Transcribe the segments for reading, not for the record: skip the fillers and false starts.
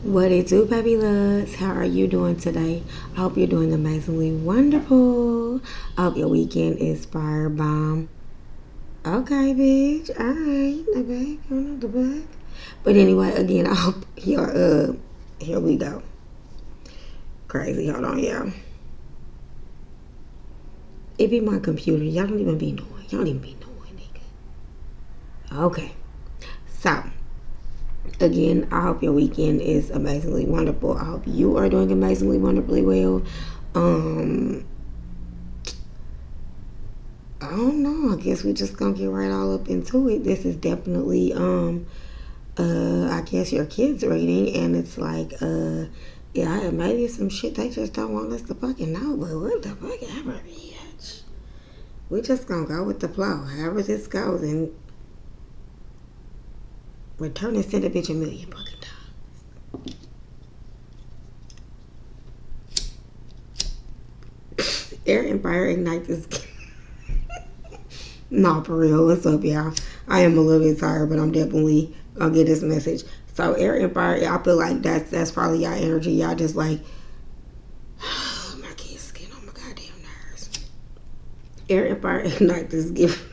What it do, baby loves? How are you doing today? I hope you're doing amazingly wonderful. I hope your weekend is fire bomb. Okay, bitch. Alright, the back, you know the back. But anyway, again, I hope you're here we go. Crazy. Hold on, y'all. It be my computer. Y'all don't even be knowing. Y'all don't even be knowing, nigga. Okay. So again, I hope your weekend is amazingly wonderful. I hope you are doing amazingly wonderfully well. Um, I don't know. I guess we just gonna get right all up into it. This is definitely I guess your kids reading, and it's like yeah, maybe some shit they just don't want us to fucking know, but what the fuck ever, bitch. We just gonna go with the flow, however this goes, and return and send a bitch a million fucking times. Air and fire ignite this. No, for real. What's up, y'all? I am a little bit tired, but I'm definitely gonna get this message. So, air and fire, I feel like that's probably y'all energy. Y'all just like, my kids getting on my goddamn nerves. Air and fire ignite this gift.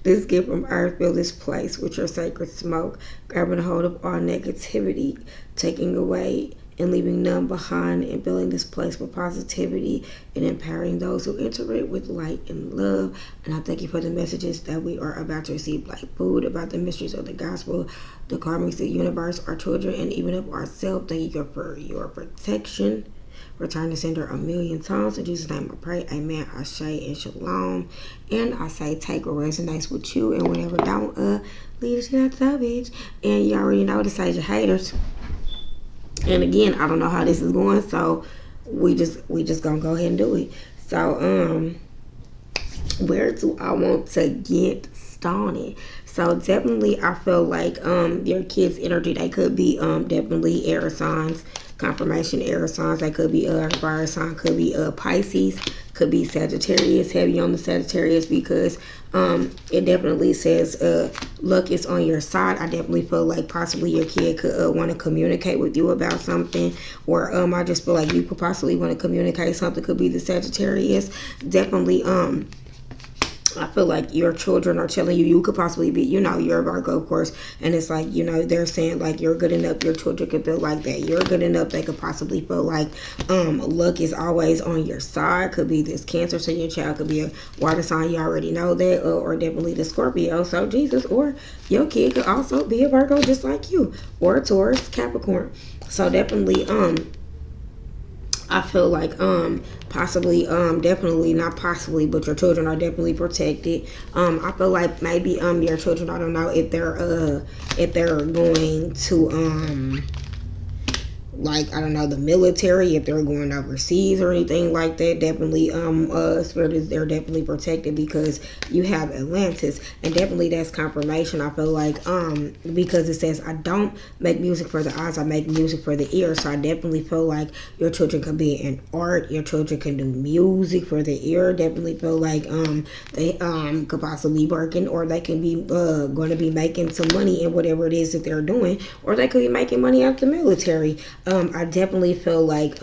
This gift from earth, fill this place with your sacred smoke, grabbing a hold of all negativity, taking away and leaving none behind, and filling this place with positivity and empowering those who enter it with light and love. And I thank you for the messages that we are about to receive, like food, about the mysteries of the gospel, the karmics, the universe, our children, and even of ourselves. Thank you for your protection. Return the sender a million times. In Jesus' name I pray. Amen. Ashe and shalom. And I say take what resonates with you and whatever don't, leave it out the bitch. And you already know the sage of haters. And again, I don't know how this is going, so we just gonna go ahead and do it. So where do I want to get started? So definitely I feel like your kids' energy, they could be definitely air signs, confirmation air signs. They could be fire sign, could be Pisces, could be Sagittarius, heavy on the Sagittarius, because it definitely says luck is on your side. I definitely feel like possibly your kid could want to communicate with you about something, or I just feel like you could possibly want to communicate something. Could be the Sagittarius. Definitely I feel like your children are telling you, you could possibly be, you're a Virgo, of course, and it's like, they're saying like you're good enough. Your children could feel like that you're good enough. They could possibly feel like luck is always on your side. Could be this Cancer, so your child could be a water sign. You already know that, or definitely the Scorpio, so Jesus, or your kid could also be a Virgo just like you, or a Taurus, Capricorn. So definitely I feel like possibly definitely not possibly, but your children are definitely protected. I feel like maybe your children, I don't know if they're going to like, I don't know, the military, if they're going overseas or anything like that. Definitely spirit is, they're definitely protected because you have Atlantis, and definitely that's confirmation. I feel like because it says I don't make music for the eyes, I make music for the ears. So I definitely feel like your children can be in art, your children can do music for the ear. Definitely feel like they could possibly be working, or they can be going to be making some money in whatever it is that they're doing, or they could be making money out the military. I definitely feel like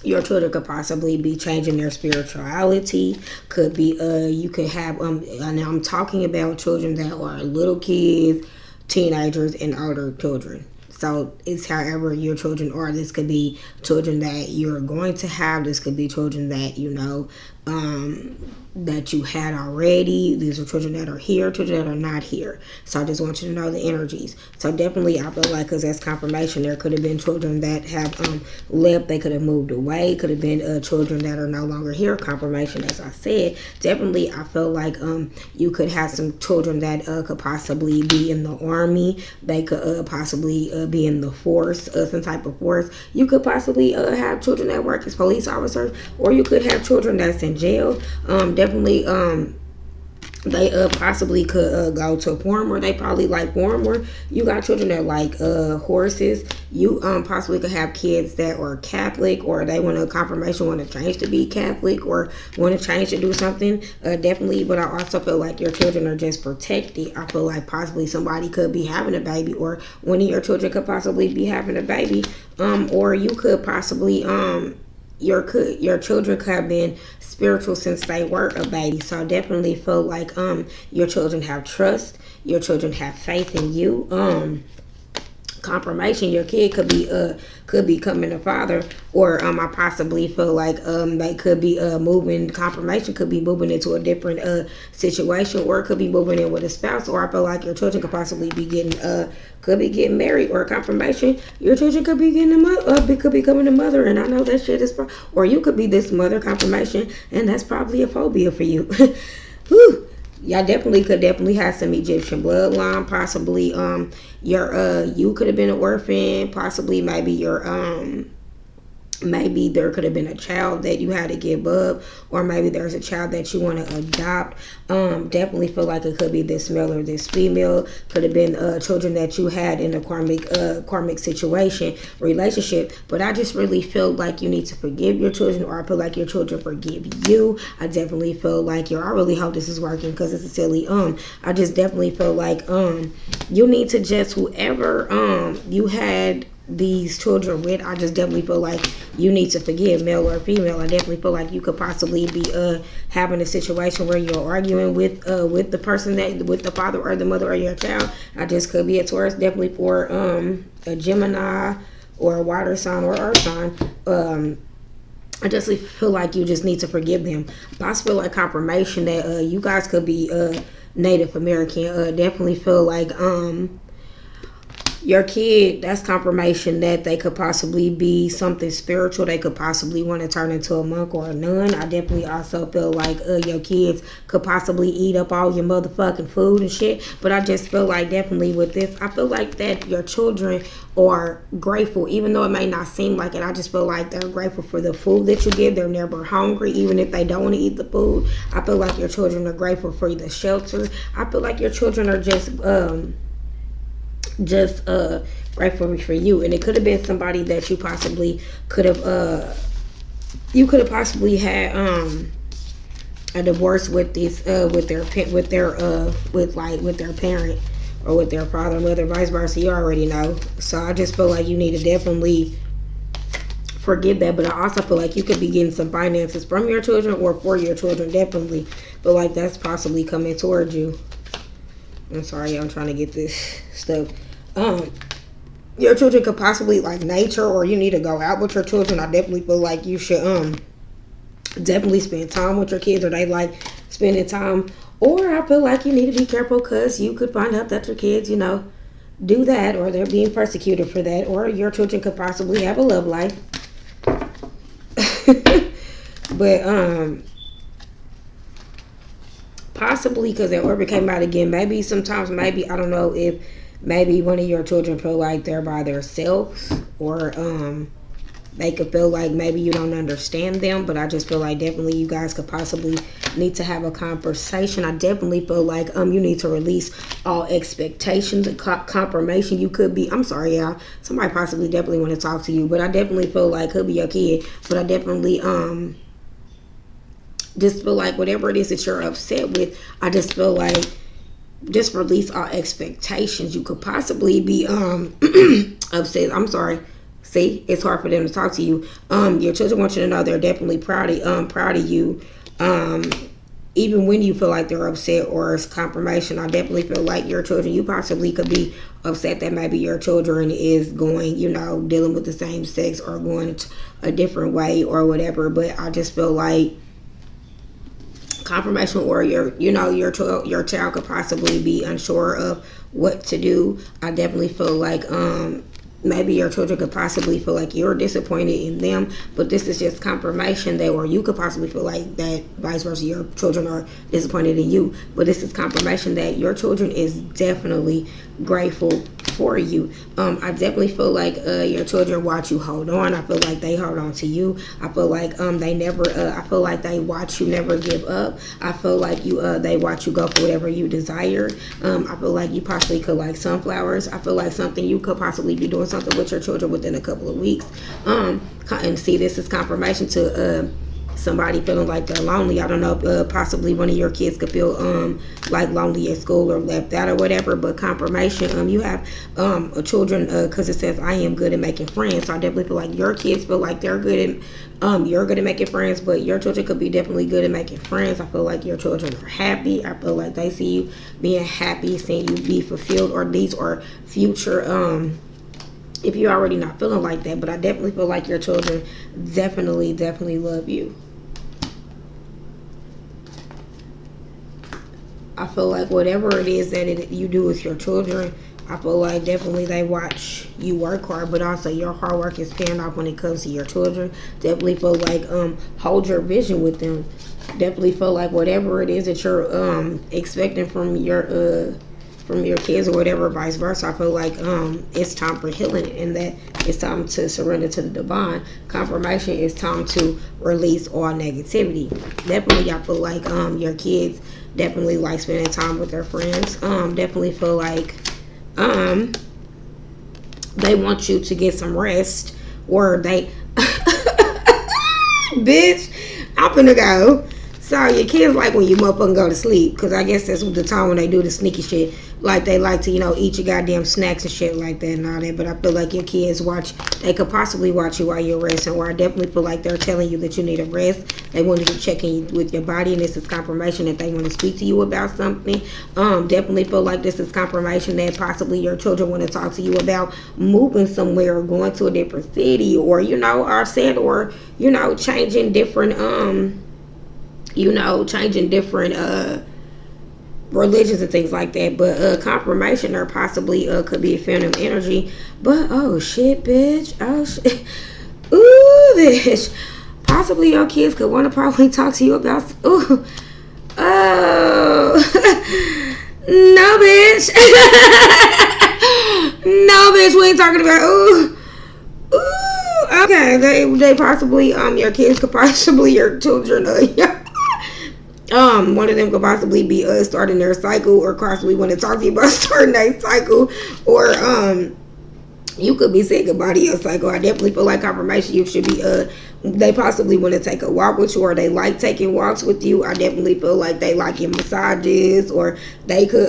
your children could possibly be changing their spirituality. Could be you could have and I'm talking about children that are little kids, teenagers, and older children. So it's however your children are. This could be children that you're going to have. This could be children that that you had already. These are children that are here, children that are not here. So I just want you to know the energies. So definitely I feel like, because that's confirmation, there could have been children that have left. They could have moved away. Could have been children that are no longer here. Confirmation, as I said. Definitely I feel like you could have some children that could possibly be in the army. They could possibly be in the force, some type of force. You could possibly have children that work as police officers, or you could have children that's in jail. Definitely They possibly could go to a farm, or they probably like farm, or you got children that like horses. You possibly could have kids that are Catholic, or they want a confirmation, want to change to be Catholic, or want to change to do something. Definitely, but I also feel like your children are just protected. I feel like possibly somebody could be having a baby, or one of your children could possibly be having a baby, or you could possibly your children could have been spiritual since they were a baby. So I definitely feel like your children have trust, your children have faith in you. Confirmation, your kid could be becoming a father, or I possibly feel like they could be moving. Confirmation could be moving into a different situation, or it could be moving in with a spouse, or I feel like your children could possibly be getting married, or confirmation your children could be getting could be becoming a mother. And I know that shit is or you could be this mother. Confirmation, and that's probably a phobia for you. Whew. Y'all could have some Egyptian bloodline. Possibly your you could have been an orphan. Possibly maybe there could have been a child that you had to give up, or maybe there's a child that you want to adopt. Definitely feel like it could be this male or this female. Could have been children that you had in a karmic situation, relationship. But I just really feel like you need to forgive your children, or I feel like your children forgive you. I definitely feel like I really hope this is working, because it's a silly I just definitely feel like you need to just, whoever you had these children with, I just definitely feel like you need to forgive, male or female. I definitely feel like you could possibly be having a situation where you're arguing with the person with the father or the mother of your child. I just could be a Taurus, definitely for a Gemini or a water sign or earth sign. I just feel like you just need to forgive them. Possibly like confirmation that you guys could be Native American. Definitely feel like your kid, that's confirmation that they could possibly be something spiritual. They could possibly want to turn into a monk or a nun. I definitely also feel like your kids could possibly eat up all your motherfucking food and shit. But I just feel like definitely with this, I feel like that your children are grateful, even though it may not seem like it. I just feel like they're grateful for the food that you give. They're never hungry, even if they don't want to eat the food. I feel like your children are grateful for the shelter. I feel like your children are just grateful for you. And it could have been somebody that you possibly could have possibly had a divorce with this with their parent, or with their father or mother, vice versa. You already know. So I just feel like you need to definitely forgive that. But I also feel like you could be getting some finances from your children or for your children. Definitely feel like that's possibly coming towards you. I'm sorry, I'm trying to get this stuff. Your children could possibly like nature, or you need to go out with your children. I definitely feel like you should definitely spend time with your kids, or they like spending time. Or I feel like you need to be careful, because you could find out that your kids, do that, or they're being persecuted for that, or your children could possibly have a love life. But possibly because their orbit came out again. Maybe sometimes, maybe, I don't know if maybe one of your children feel like they're by themselves, or they could feel like maybe you don't understand them. But I just feel like definitely you guys could possibly need to have a conversation. I definitely feel like you need to release all expectations. Confirmation, you could be, I'm sorry y'all, somebody possibly definitely want to talk to you, but I definitely feel like could be your kid. But I definitely just feel like whatever it is that you're upset with, I just feel like just release all expectations. You could possibly be upset. I'm sorry. See, it's hard for them to talk to you. Your children want you to know they're definitely proud of you. Even when you feel like they're upset or it's confirmation, I definitely feel like your children, you possibly could be upset that maybe your children is going, dealing with the same sex, or going a different way or whatever. But I just feel like confirmation, or your child could possibly be unsure of what to do. I definitely feel like maybe your children could possibly feel like you're disappointed in them, but this is just confirmation that, or you could possibly feel like that vice versa, your children are disappointed in you. But this is confirmation that your children is definitely grateful for you. I definitely feel like your children watch you hold on. I feel like they hold on to you. I feel like they never. I feel like they watch you never give up. I feel like they watch you go for whatever you desire. I feel like you possibly could like sunflowers. I feel like something you could possibly be doing something with your children within a couple of weeks. And see, this is confirmation to somebody feeling like they're lonely. I don't know, possibly one of your kids could feel like lonely at school or left out or whatever, but confirmation, you have children, because it says I am good at making friends. So I definitely feel like your kids feel like they're good at you're good at making friends, but your children could be definitely good at making friends. I feel like your children are happy. I feel like they see you being happy, seeing you be fulfilled, or these are future if you're already not feeling like that. But I definitely feel like your children definitely love you. I feel like whatever it is that you do with your children, I feel like definitely they watch you work hard, but also your hard work is paying off when it comes to your children. Definitely feel like hold your vision with them. Definitely feel like whatever it is that you're expecting from your kids or whatever, vice versa. I feel like it's time for healing, and that it's time to surrender to the divine. Confirmation is time to release all negativity. Definitely, I feel like your kids definitely like spending time with their friends. Definitely feel like they want you to get some rest, or they bitch, I'm finna go. So your kids like when you motherfucking go to sleep, because I guess that's the time when they do the sneaky shit. Like they like to, eat your goddamn snacks and shit like that and all that. But I feel like your kids they could possibly watch you while you're resting. Or I definitely feel like they're telling you that you need a rest. They wanted to check in with your body, and this is confirmation that they want to speak to you about something. Definitely feel like this is confirmation that possibly your children want to talk to you about moving somewhere, or going to a different city, or changing different religions and things like that. But confirmation, or possibly could be a phantom energy. But oh shit, bitch, oh shit, ooh, bitch, possibly your kids could want to probably talk to you about no bitch. No bitch, we ain't talking about okay, they possibly your kids could possibly, your children one of them could possibly be starting their cycle, or possibly want to talk to you about starting their cycle, or you could be saying goodbye to your cycle. I definitely feel like confirmation you should be they possibly want to take a walk with you, or they like taking walks with you. I definitely feel like they like your massages, or they could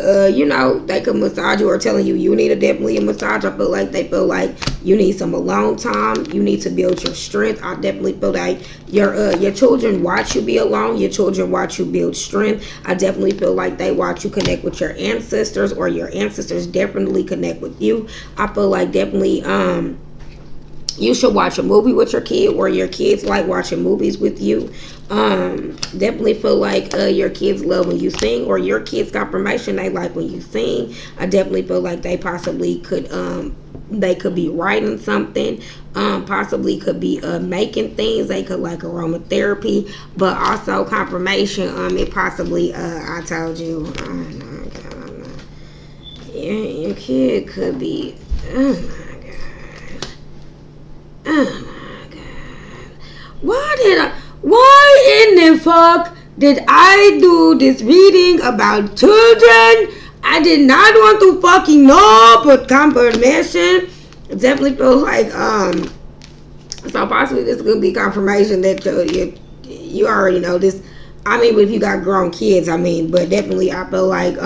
they could massage you, or telling you need definitely a massage. I feel like they feel like you need some alone time. You need to build your strength. I definitely feel like your children watch you be alone. Your children watch you build strength. I definitely feel like they watch you connect with your ancestors, or your ancestors definitely connect with you. I feel like definitely you should watch a movie with your kid, or your kids like watching movies with you. Definitely feel like your kids love when you sing, or your kids confirmation they like when you sing. I definitely feel like they possibly could they could be writing something, possibly could be making things. They could like aromatherapy. But also confirmation, it possibly I told you, your kid could be, oh my god, why in the fuck did I do this reading about children? I did not want to fucking know, but confirmation. Definitely feel like so possibly this is gonna be confirmation that you already know this. I mean, but if you got grown kids, but definitely I feel like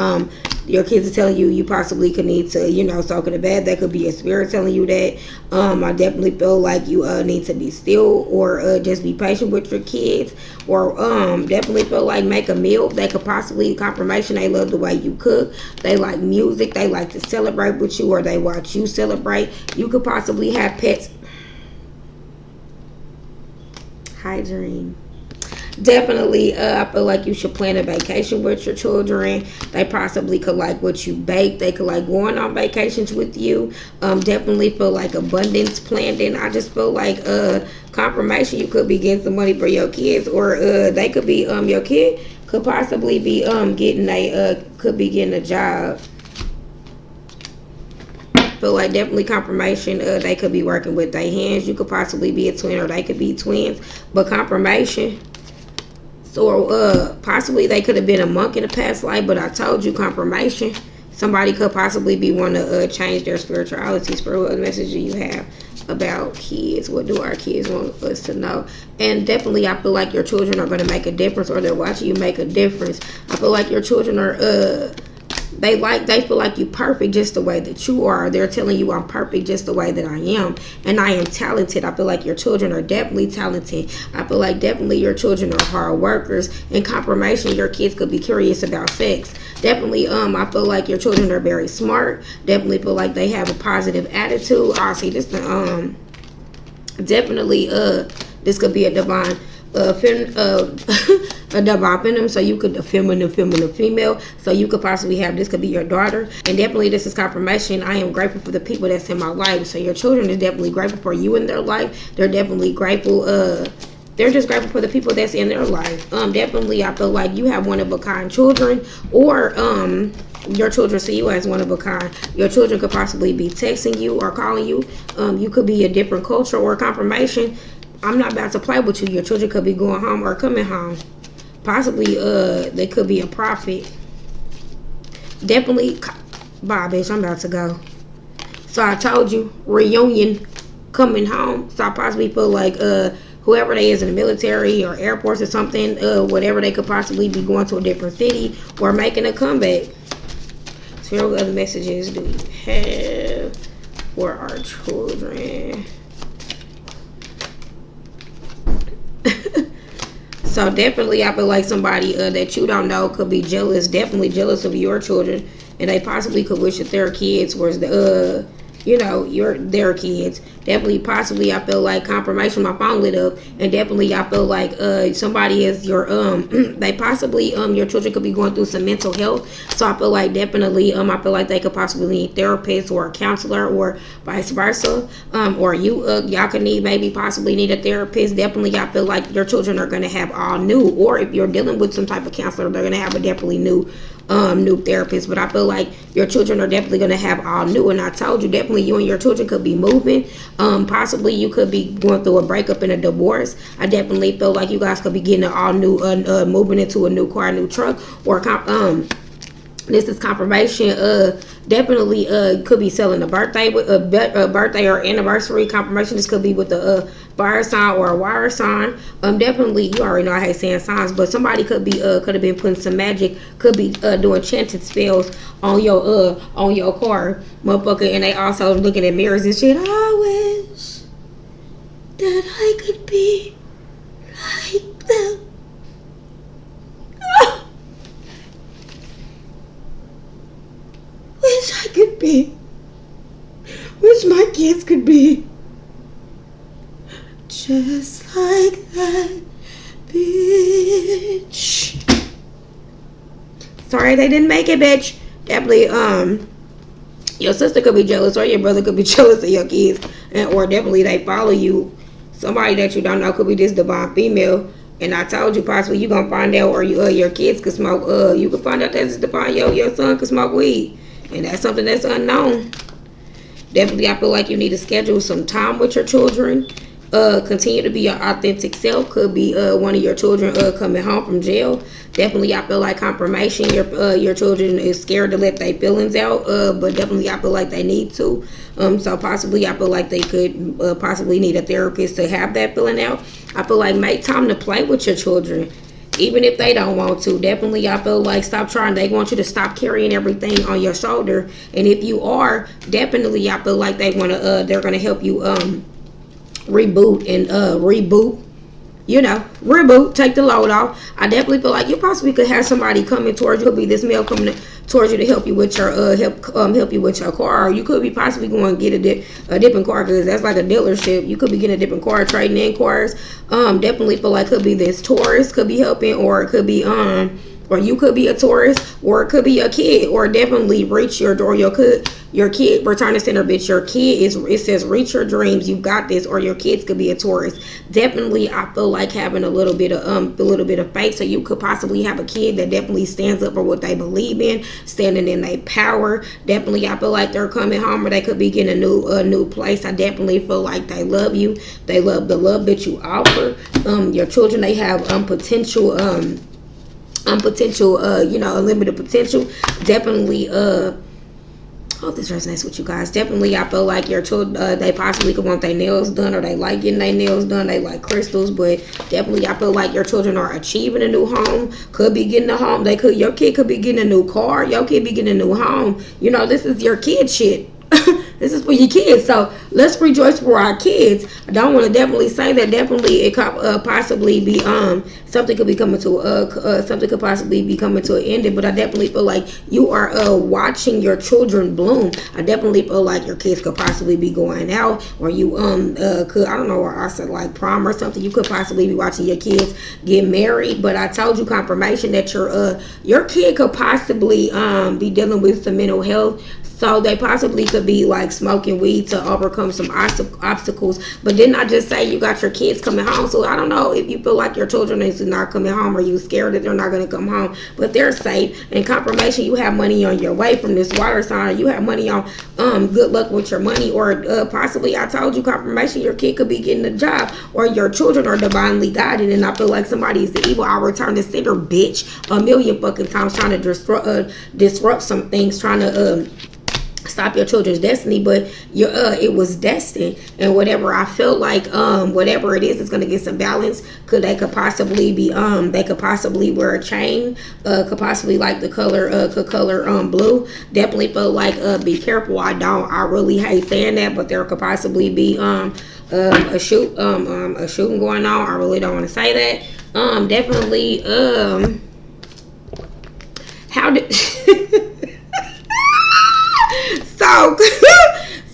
your kids are telling you possibly could need to, soak in the bed. That could be a spirit telling you that. I definitely feel like you need to be still, or just be patient with your kids, or definitely feel like make a meal. They could possibly confirmation they love the way you cook. They like music. They like to celebrate with you, or they watch you celebrate. You could possibly have pets. Hi, Dream. Definitely, I feel like you should plan a vacation with your children. They possibly could like what you bake. They could like going on vacations with you. Definitely feel like abundance planned in. I just feel like confirmation you could be getting some money for your kids, or they could be your kid could possibly be getting a job. Feel feel like definitely confirmation. They could be working with their hands. You could possibly be a twin, or they could be twins. But confirmation. So possibly they could have been a monk in a past life. But I told you, confirmation. Somebody could possibly be wanting to change their spirituality. What message do you have about kids? What do our kids want us to know? And definitely, I feel like your children are going to make a difference, or they're watching you make a difference. I feel like your children are they feel like you perfect just the way that you are. They're telling you I'm perfect just the way that I am, and I am talented. I feel like your children are definitely talented. I feel like definitely your children are hard workers. In confirmation, your kids could be curious about sex. Definitely, I feel like your children are very smart. Definitely feel like they have a positive attitude. I see this. Definitely, this could be a divine. A divine feminine, so you could, a feminine female, so you could possibly have, this could be your daughter. And definitely this is confirmation. I am grateful for the people that's in my life. So your children is definitely grateful for you in their life. They're definitely grateful. They're just grateful for the people that's in their life. Definitely, I feel like you have one of a kind children, or your children see you as one of a kind. Your children could possibly be texting you or calling you. You could be a different culture, or confirmation. I'm not about to play with you. Your children could be going home or coming home. Possibly, they could be a prophet. Definitely, bye, bitch. I'm about to go. So I told you, reunion, coming home. So I possibly feel like whoever they is in the military or Air Force or something, whatever, they could possibly be going to a different city or making a comeback. So what other messages do you have for our children? So definitely, I feel like somebody that you don't know could be jealous, definitely jealous of your children, and they possibly could wish that their kids was their kids. Definitely, possibly, I feel like confirmation. My phone lit up, and definitely, I feel like somebody is your they possibly your children could be going through some mental health. So I feel like definitely I feel like they could possibly need a therapist or a counselor, or vice versa. Or y'all could possibly need a therapist. Definitely, I feel like your children are gonna have all new, or if you're dealing with some type of counselor, they're gonna have a definitely new therapist. But I feel like your children are definitely going to have all new. And I told you, definitely you and your children could be moving. Possibly you could be going through a breakup and a divorce. I definitely feel like you guys could be getting an all new, moving into a new car, a new truck, or this is confirmation. Definitely could be selling a birthday with a birthday or anniversary. Confirmation. This could be with a fire sign or a water sign. Definitely, you already know I hate saying signs, but somebody could have been putting some magic, could be doing chanted spells on your car, motherfucker. And they also looking at mirrors and shit. I wish that I could be like them. Wish I could be. Wish my kids could be just like that bitch. Sorry they didn't make it, bitch. Definitely, your sister could be jealous, or your brother could be jealous of your kids, or definitely they follow you. Somebody that you don't know could be this divine female. And I told you, possibly you gonna find out, or your kids could smoke. You could find out that divine your son could smoke weed. And that's something that's unknown. Definitely, I feel like you need to schedule some time with your children. Continue to be your authentic self. Could be one of your children coming home from jail. Definitely, I feel like confirmation. Your children is scared to let their feelings out. But definitely, I feel like they need to. So possibly, I feel like they could possibly need a therapist to have that feeling out. I feel like make time to play with your children. Even if they don't want to. Definitely, I feel like stop trying. They want you to stop carrying everything on your shoulder. And if you are, definitely, I feel like they're gonna help you reboot and reboot, take the load off. I definitely feel like you possibly could have somebody coming towards you. Could be this male coming towards you to help you with your help you with your car. Or you could be possibly going to get a different car, because that's like a dealership. You could be getting a different car, trading in cars. Definitely feel like could be this Taurus could be helping, or it could be or you could be a Taurus, or it could be a kid, or definitely reach your door. Your kid, return to center, bitch. Your kid is, it says reach your dreams. You got this. Or your kids could be a Taurus. Definitely, I feel like having a little bit of faith. So you could possibly have a kid that definitely stands up for what they believe in, standing in their power. Definitely, I feel like they're coming home, or they could be getting a new place. I definitely feel like they love you. They love the love that you offer. Your children, they have potential. Unlimited potential. Definitely, hope this resonates with you guys. Definitely, I feel like your children, they possibly could want their nails done, or they like getting their nails done. They like crystals, but definitely, I feel like your children are achieving a new home. Could be getting a home. Your kid could be getting a new car. Your kid be getting a new home. This is your kid shit. This is for your kids. So let's rejoice for our kids. I don't want to definitely say that. Definitely, it could possibly be something could be coming to something could possibly be coming to an ending. But I definitely feel like you are watching your children bloom. I definitely feel like your kids could possibly be going out, or you could, I don't know, or I said like prom or something. You could possibly be watching your kids get married. But I told you, confirmation that your kid could possibly be dealing with some mental health. So they possibly could be like smoking weed to overcome some obstacles. But didn't I just say you got your kids coming home? So I don't know if you feel like your children is not coming home, or you scared that they're not going to come home, but they're safe. And confirmation, you have money on your way from this water sign. You have money on good luck with your money, or possibly, I told you, confirmation, your kid could be getting a job, or your children are divinely guided. And I feel like somebody is the evil. I'll return to sender, bitch, a million fucking times, trying to disrupt some things, trying to stop your children's destiny. But it was destined. And whatever I feel like, whatever it is, it's gonna get some balance. They could possibly be they could possibly wear a chain, could possibly like the color blue. Definitely feel like be careful. I really hate saying that, but there could possibly be a shooting going on. I really don't want to say that. Definitely how did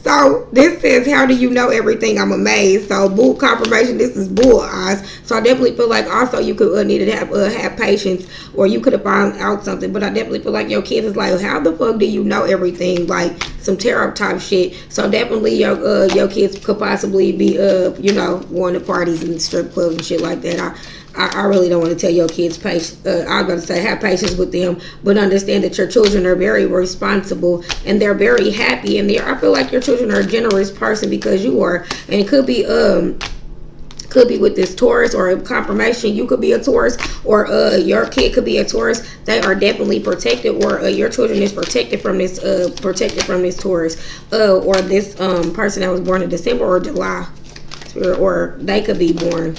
So this says, how do you know everything? I'm amazed. So bull confirmation, this is bull eyes. So I definitely feel like also you could need to have patience, or you could have found out something. But I definitely feel like your kids is like, how the fuck do you know everything? Like some tarot type shit. So definitely your kids could possibly be going to parties and strip clubs and shit like that. I really don't want to tell your kids I'm going to say have patience with them, but understand that your children are very responsible and they're very happy, and I feel like your children are a generous person because you are. And it could be with this Taurus, or a confirmation, you could be a Taurus, or your kid could be a Taurus. They are definitely protected, or your children is protected from this Taurus, or this person that was born in December or July, or they could be born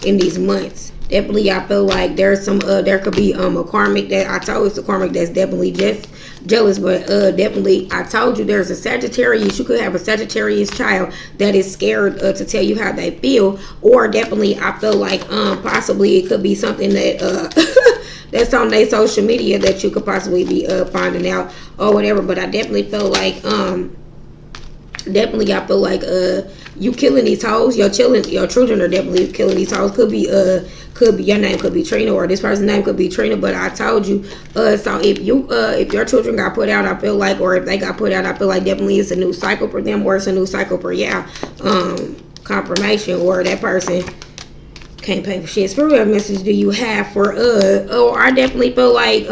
in these months. Definitely, I feel like there's some there could be a karmic that I told it's a karmic that's definitely just jealous. But definitely, I told you there's a Sagittarius. You could have a Sagittarius child that is scared to tell you how they feel. Or definitely, I feel like possibly it could be something that that's on their social media that you could possibly be finding out or whatever. But I definitely feel like definitely, I feel like you killing these hoes. Your children are definitely killing these hoes. Could be your name could be Trina, or this person's name could be Trina. But I told you, so if your children got put out, I feel like, or if they got put out, I feel like definitely it's a new cycle for them, or it's a new cycle for confirmation, or that person can't pay for shit. Spirit message do you have for I definitely feel like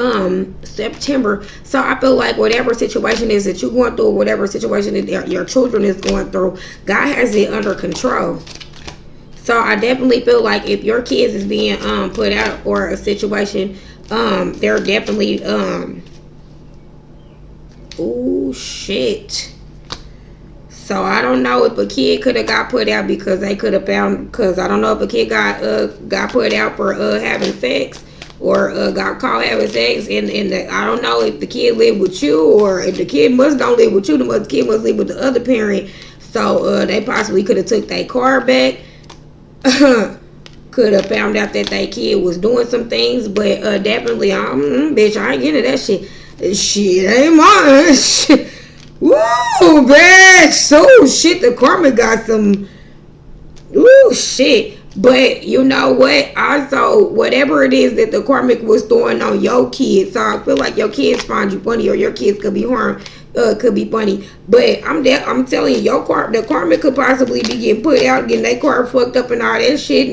September. So I feel like whatever situation is that you're going through, or whatever situation that your children is going through, God has it under control. So I definitely feel like if your kids is being put out, or a situation, they're definitely oh shit. So I don't know if a kid could have got put out because they could have found, because I don't know if a kid got put out for having sex, or got caught having sex, and I don't know if the kid lived with you, or if the kid don't live with you, the kid must live with the other parent. So they possibly could have took their car back. Could have found out that their kid was doing some things, but definitely, bitch, I ain't getting that shit. Shit ain't mine. Shit. Woo, bitch. So shit, the karma got some. Ooh, shit. But you know what? Also, whatever it is that the karmic was throwing on your kids, so I feel like your kids find you funny, or your kids could be harmed, could be funny. But I'm telling you, the karmic could possibly be getting put out, getting their car fucked up and all that shit,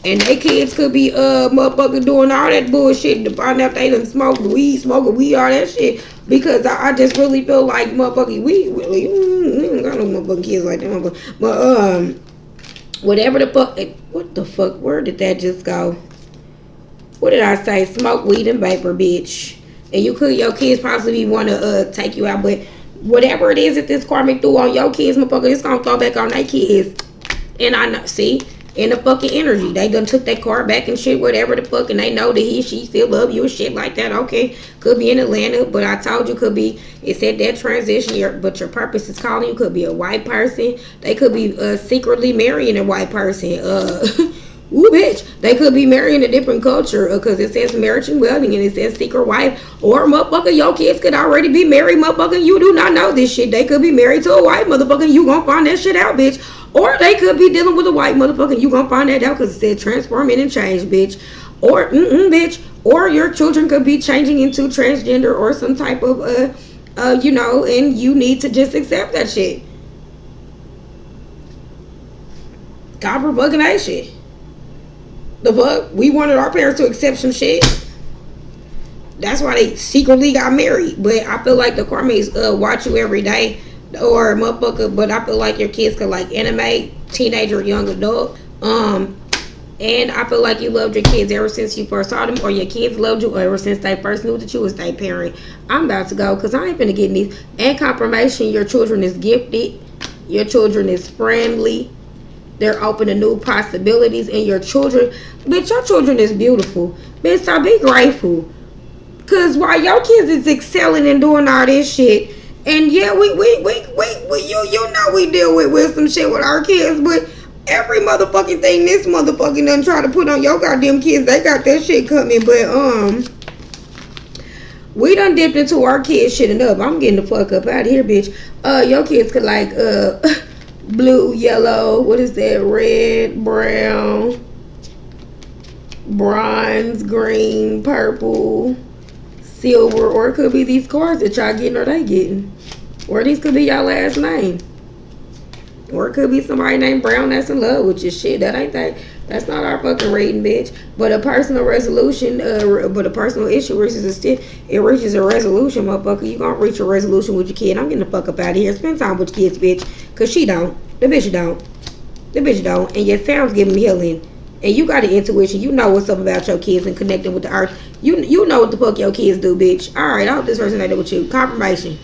and they kids could be motherfucker doing all that bullshit to find out they done smoking weed, all that shit. Because I just really feel like motherfucking weed, really, we don't got no motherfucking kids like that, but whatever the fuck, what the fuck, where did that just go? What did I say? Smoke weed and vapor, bitch. And your kids possibly want to take you out, but whatever it is that this karmic threw on your kids, motherfucker, it's gonna throw back on their kids. And I know, see, in the fucking energy, they done took their car back and shit, whatever the fuck, and they know that she still love you and shit like that. Okay, could be in Atlanta, but I told you could be. It said that transition, but your purpose is calling you. Could be a white person. They could be secretly marrying a white person. Ooh, bitch. They could be marrying a different culture because it says marriage and wedding and it says secret wife. Or, motherfucker, your kids could already be married, motherfucker. You do not know this shit. They could be married to a white motherfucker. You gonna find that shit out, bitch. Or they could be dealing with a white motherfucker. You gonna find that out because it said transform and change, bitch. Or, bitch. Or your children could be changing into transgender or some type of, and you need to just accept that shit. God for fucking that shit. The fuck? We wanted our parents to accept some shit. That's why they secretly got married. But I feel like the karmics watch you every day. Or motherfucker, but I feel like your kids could like anime, teenager, young adult. And I feel like you loved your kids ever since you first saw them, or your kids loved you ever since they first knew that you was their parent. I'm about to go because I ain't finna get these. And confirmation, your children is gifted. Your children is friendly. They're open to new possibilities, and your children, bitch, your children is beautiful. Bitch, so be grateful. Cause while your kids is excelling and doing all this shit, and yeah, we you know we deal with some shit with our kids, but every motherfucking thing this motherfucking done try to put on your goddamn kids, they got that shit coming. But we done dipped into our kids shit enough. I'm getting the fuck up out of here, bitch. Your kids could like blue, yellow, what is that? Red, brown, bronze, green, purple, silver, or it could be these cards that y'all getting or they getting. Or these could be y'all last name. Or it could be somebody named Brown that's in love with your shit. That ain't that. That's not our fucking reading, bitch. But a personal resolution, but a personal issue reaches a resolution, motherfucker. You gonna reach a resolution with your kid. I'm getting the fuck up out of here. Spend time with your kids, bitch. Cause she don't. The bitch don't. The bitch don't. And your sound's giving me healing. And you got an intuition. You know what's up about your kids and connecting with the earth. You know what the fuck your kids do, bitch. Alright, I hope this resonated with you. Confirmation.